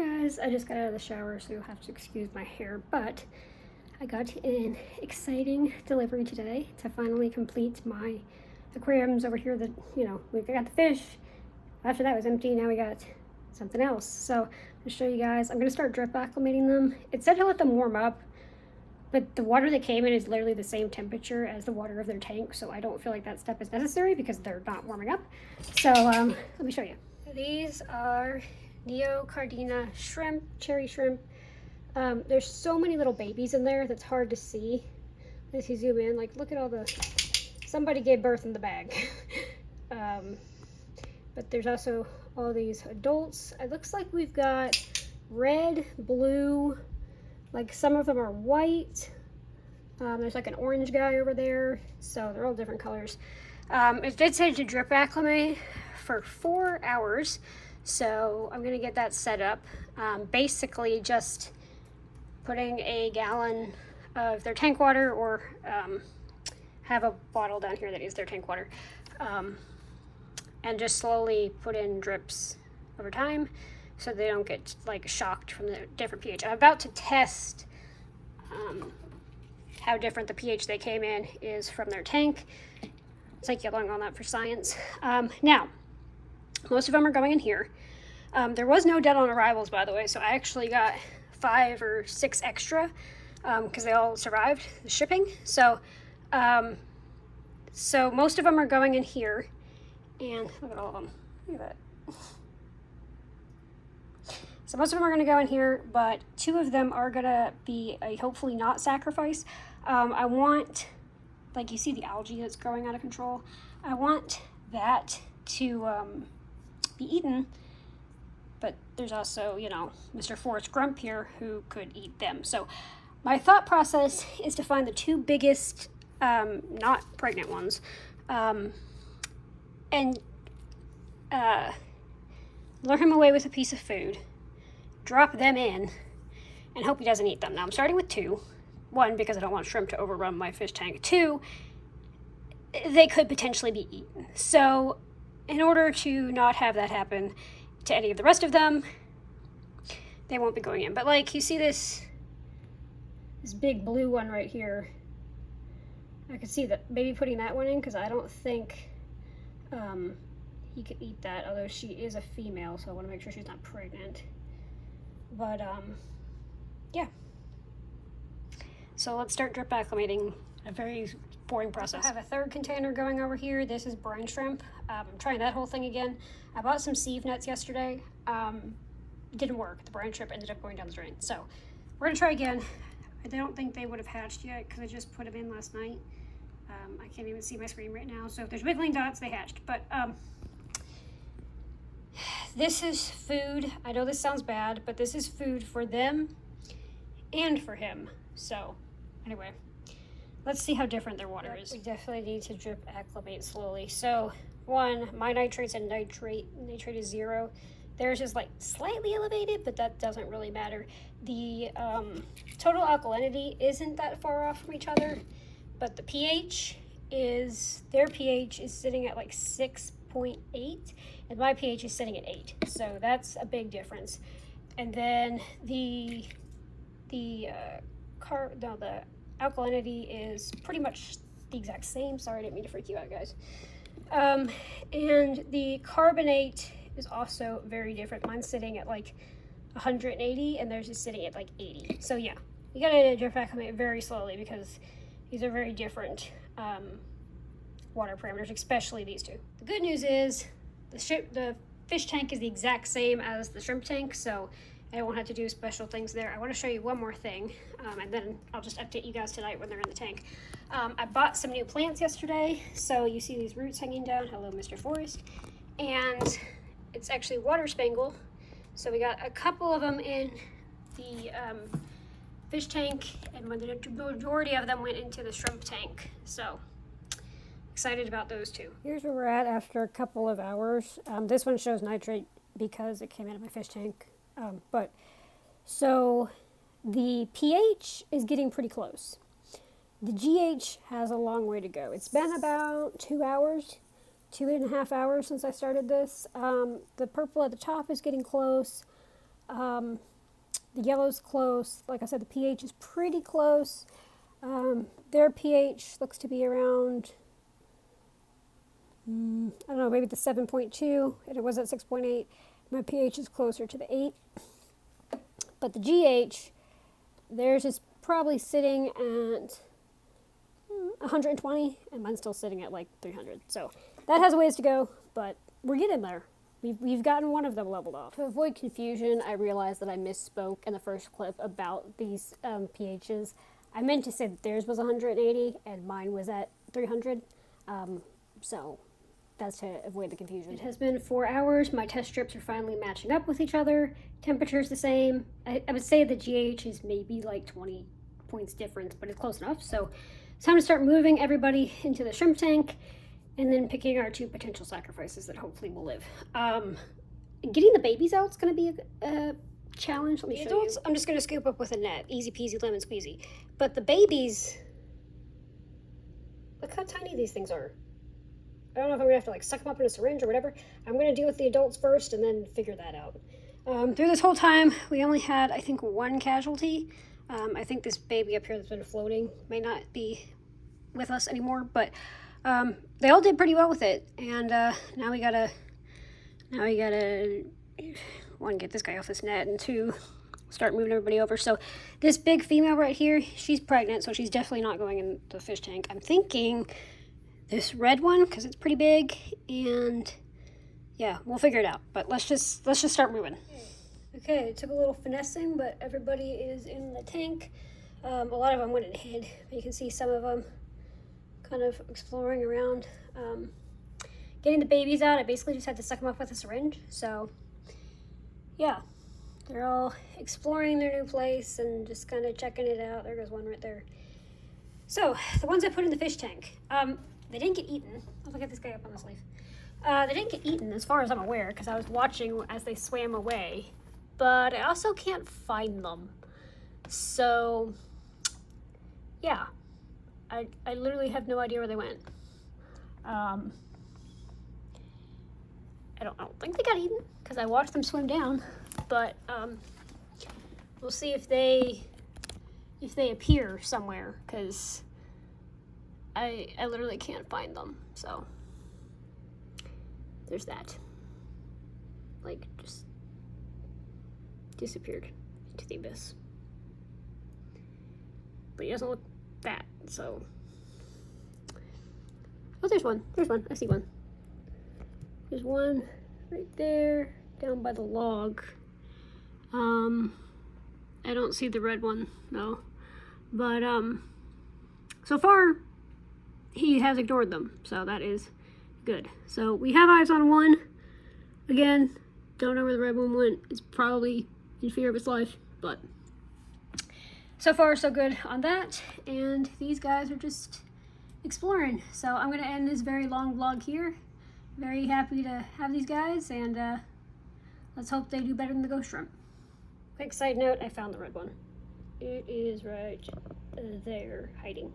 Guys, I just got out of the shower, so you'll have to excuse my hair, but I got an exciting delivery today to finally complete my aquariums over here that, we've got the fish. After that was empty, now we got something else. So I'll show you guys. I'm gonna start drip acclimating them. It said to let them warm up, but the water that came in is literally the same temperature as the water of their tank, so I don't feel like that step is necessary because they're not warming up. So let me show you. These are Neocardina shrimp, cherry shrimp. There's so many little babies in there that's hard to see. As you zoom in, like, look at all the, somebody gave birth in the bag. But there's also all these adults. It looks like we've got red, blue, like some of them are white. There's like an orange guy over there. So they're all different colors. It did say to drip acclimate for 4 hours. So I'm gonna get that set up. Basically just putting a gallon of their tank water, or have a bottle down here that is their tank water, and just slowly put in drips over time so they don't get like shocked from the different pH. I'm about to test how different the pH they came in is from their tank. It's like yelling on that for science. Now, most of them are going in here. There was no dead on arrivals, by the way, so I actually got 5 or 6 extra because they all survived the shipping. So most of them are going in here, and look at all of them. Look at that. So most of them are going to go in here, but 2 of them are going to be a hopefully not sacrifice. I want, like, you see the algae that's growing out of control. I want that to be eaten, but there's also, Mr. Forrest Grump here who could eat them. So my thought process is to find the 2 biggest, not pregnant ones, and lure him away with a piece of food, drop them in, and hope he doesn't eat them. Now I'm starting with 2. 1, because I don't want shrimp to overrun my fish tank. 2, they could potentially be eaten. So in order to not have that happen to any of the rest of them, they won't be going in. But like, you see this big blue one right here. I could see that maybe putting that one in, because I don't think he could eat that, although she is a female, so I want to make sure she's not pregnant. But yeah. So let's start drip acclimating. A very boring process. I have a 3rd container going over here. This is brine shrimp. I'm trying that whole thing again. I bought some sieve nets yesterday. Didn't work. The brine shrimp ended up going down the drain. So we're gonna try again. I don't think they would have hatched yet because I just put them in last night. I can't even see my screen right now. So if there's wiggling dots, they hatched. But this is food. I know this sounds bad, but this is food for them and for him. So anyway, let's see how different their water is. We definitely need to drip acclimate slowly. So 1, my nitrates and nitrate is 0. Theirs is like slightly elevated, but that doesn't really matter. The total alkalinity isn't that far off from each other, but the pH is, their pH is sitting at like 6.8, and my pH is sitting at 8. So that's a big difference. And then the alkalinity is pretty much the exact same. Sorry, I didn't mean to freak you out, guys. And the carbonate is also very different. Mine's sitting at like 180, and theirs is sitting at like 80. So yeah, you gotta drip acclimate very slowly because these are very different water parameters, especially these 2. The good news is the fish tank is the exact same as the shrimp tank, so I won't have to do special things there. I want to show you one more thing, and then I'll just update you guys tonight when they're in the tank. I bought some new plants yesterday, so you see these roots hanging down. Hello, Mr. Forrest. And it's actually water spangle. So we got a couple of them in the fish tank, and the majority of them went into the shrimp tank. So excited about those 2. Here's where we're at after a couple of hours. This one shows nitrate because it came out of my fish tank. So the pH is getting pretty close. The GH has a long way to go. It's been about 2 hours, 2.5 hours since I started this. The purple at the top is getting close. The yellow's close. Like I said, the pH is pretty close. Their pH looks to be around, I don't know, maybe the 7.2, and it was at 6.8. My pH is closer to the 8. But the GH, theirs is probably sitting at 120, and mine's still sitting at like 300. So that has a ways to go, but we're getting there. We've gotten one of them leveled off. To avoid confusion, I realized that I misspoke in the first clip about these pHs. I meant to say that theirs was 180 and mine was at 300. So that's to avoid the confusion. It has been 4 hours. My test strips are finally matching up with each other. Temperature's the same. I would say the GH is maybe like 20 points difference, but it's close enough. So it's time to start moving everybody into the shrimp tank, and then picking our 2 potential sacrifices that hopefully will live. Getting the babies out is going to be a challenge. Let me show you. I'm just going to scoop up with a net. Easy peasy lemon squeezy. But the babies, look how tiny these things are. I don't know if I'm going to have to like suck them up in a syringe or whatever. I'm going to deal with the adults first and then figure that out. Through this whole time, we only had, I think, 1 casualty. I think this baby up here that's been floating may not be with us anymore, but they all did pretty well with it, and now we gotta, 1, get this guy off this net, and 2, start moving everybody over. So this big female right here, she's pregnant, so she's definitely not going in the fish tank. I'm thinking this red one, because it's pretty big, and yeah, we'll figure it out. But let's just start moving. Okay, it took a little finessing, but everybody is in the tank. A lot of them went and hid, but you can see some of them kind of exploring around. Getting the babies out, I basically just had to suck them up with a syringe. So yeah, they're all exploring their new place and just kind of checking it out. There goes one right there. So the ones I put in the fish tank, they didn't get eaten. I'll look at this guy up on this leaf. They didn't get eaten as far as I'm aware, because I was watching as they swam away, but I also can't find them. So yeah, I literally have no idea where they went. I don't think they got eaten, because I watched them swim down, but we'll see if they appear somewhere, because I literally can't find them. So there's that. Like, just disappeared into the abyss. But he doesn't look fat, so. Oh, there's one. I see one. There's one right there, down by the log. I don't see the red one, though. But, so far, he has ignored them, so that is good. So we have eyes on one. Again, don't know where the red one went. It's probably in fear of its life, but so far so good on that. And these guys are just exploring. So I'm going to end this very long vlog here. Very happy to have these guys, and let's hope they do better than the ghost shrimp. Quick side note, I found the red one. It is right there, hiding.